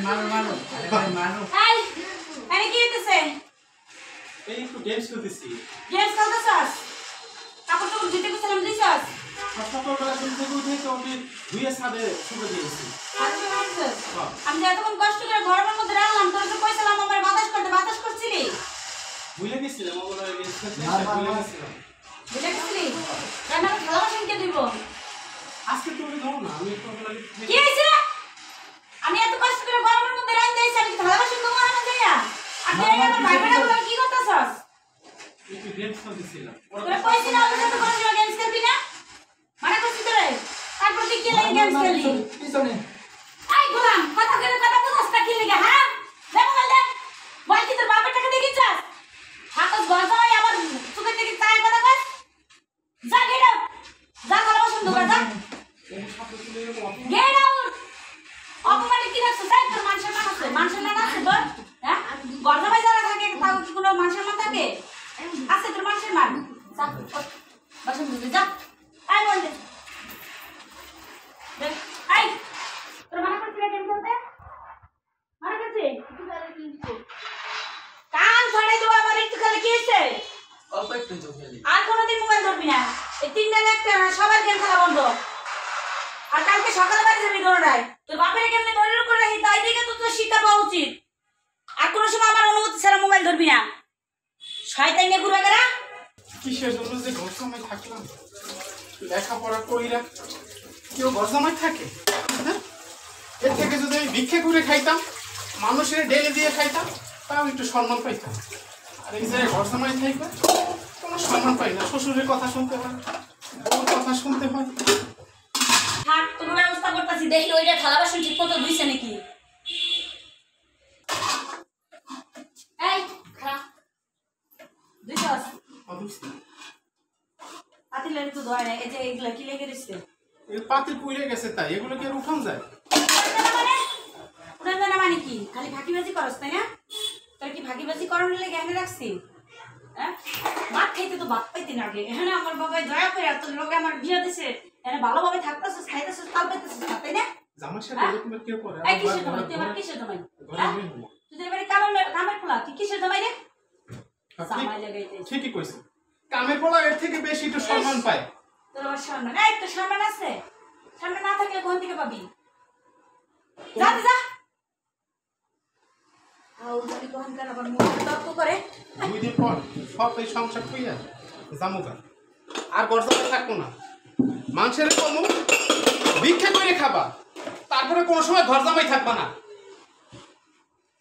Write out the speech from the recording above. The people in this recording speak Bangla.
মারো মারো আরে ভাই মারো এই আরে কি হইতেছে এই একটু গেমস করতেছি গেমস খেলতেছস কাপড় তো জিতে গেছিলাম দিছস সকালবেলা ঘুম থেকে উঠে তো আমি ধুয়ে ছাদে শুকে দিয়েছি আমি যে এতক্ষণ কষ্ট করে ঘরের মধ্যে রাখলাম তোর তো কইছিলাম আমার বাতাস করছিলি ভুলে গেছিলাম ওগুলো গেমস খেলতে ভুলে গেছিলাম বুঝে গেছিলি রান্না খাওয়া শুনকে দিব আজকে তুমি দাও না আমি একটু লাগে কি হইছে আমি এত কষ্ট করে গরমের মধ্যে রাইন দেইছি আমি ভালো বাসন দেবো না যাইয়া আর তুই আমার ভাই বোনগুলো কি করতেছস একটু গেমস খেলতেছিলাম তোরা কইছিস না ওদের সাথে কোনো সময় গেমস খেলবি না মানে কইছিস তোরে তারপর তুই কি লাগে গেমস খেললি পিছনে এই গোলাম কথা বুঝাস না কি লাগে হ্যাঁ দেখো বললে বল কি তোর বাপের টাকা দিয়ে কিনছস হাতস গজাই আবার চোখের থেকে চায় কথা কস যা গেট আউট যা ভালো বাসন দেবো যা গেট আউট অপমানে কি রাখছিস তাই তোর মানুষের না আছে তোর হ্যাঁ গর্জবাই যারা থাকে তাও কি কোনো মানুষের মান থাকে আছে তোর মানুষের মান যা বাসন ধুতে যা আই বলতে দেখ আই তোর মানা করছিস না কেন করতে মানা করছিস কান ফাড়াই দেবো আবার একটু খালি কি হয়েছে অল্প একটু তো খেলি আর কোনোদিন মোবাইল ধরবি না এই 3 দিন একটা সবার গেম খেলা বন্ধ আর কালকে সকালে বাড়ি যাবি দৌড়ায় তোর বাপের কেমনে দৌড়ের করে রাখি তাই দেখে তো শিক্ষা পাওয়া উচিত আর কোনো সময় আমার অনুমতি ছাড়া মোবাইল ধরবি না শয়তান নিয়ে ঘুরে গেলা কিসের জন্য যে ঘর সময় থাকলাম লেখাপড়া কইরা কেউ ঘর সময় থাকে হ্যাঁ এর থেকে যদি আমি ভিক্ষে করে খাইতাম মানুষের ডেলে দিয়ে খাইতাম তাও একটু সম্মান পাইতাম আর এই জায়গায় ঘর সময় থাকবে কোনো সম্মান পাই না শ্বশুরের কথা শুনতে হয় বউর কথা শুনতে হয় থাক তোর ব্যবস্থা করতেছি দেখি ওইটা থালা বাসন ঠিক মতো ধুইছে নাকি এই খারাপ ধুইছস পাতিল লেগে তো ধোয় না এই যে এগুলা কি লেগে রইছে এই পাতি পুড়ে গেছে তাই এগুলো কি আর উঠান যায় উড়ান না মানে কি খালি ফাঁকিবাজি করস তাই না তোর কি ফাঁকিবাজি করার লেগে এনে রাখছি হ্যাঁ ভাত খাইতে তো ভাত পাইতে না আগে হ্যাঁ আমার বাবাই দয়া করে তোর লোকে আমার বিয়ে দিছে এনে ভালোভাবে থাকতেছিস খাইতেছিস তাল পাইতেছিস তাই না জামার সাথে এরকম কেউ করে এই কিসের জমাই তুই আমার কিসের জমাই তুই তোর বাড়ি কামের খোলা তুই কিসের জমাই রে জামাই লাগাইতে ঠিকই কইছিস কামের পোলা এর থেকে বেশি একটু সম্মান পায় তোর আবার সম্মান এই তো সম্মান আছে সম্মান না থাকলে কোন থেকে পাবি যা যা আউ জানি কোন কার আবার মুখ তর্ক করে 2 দিন পর সব এই সংসার কইয়া জামুকা আর গর্জনে থাকবো না মানুষের কমু ভিক্ষা করে খাবা তারপরে কোনো সময় ঘর জামাই থাকবা না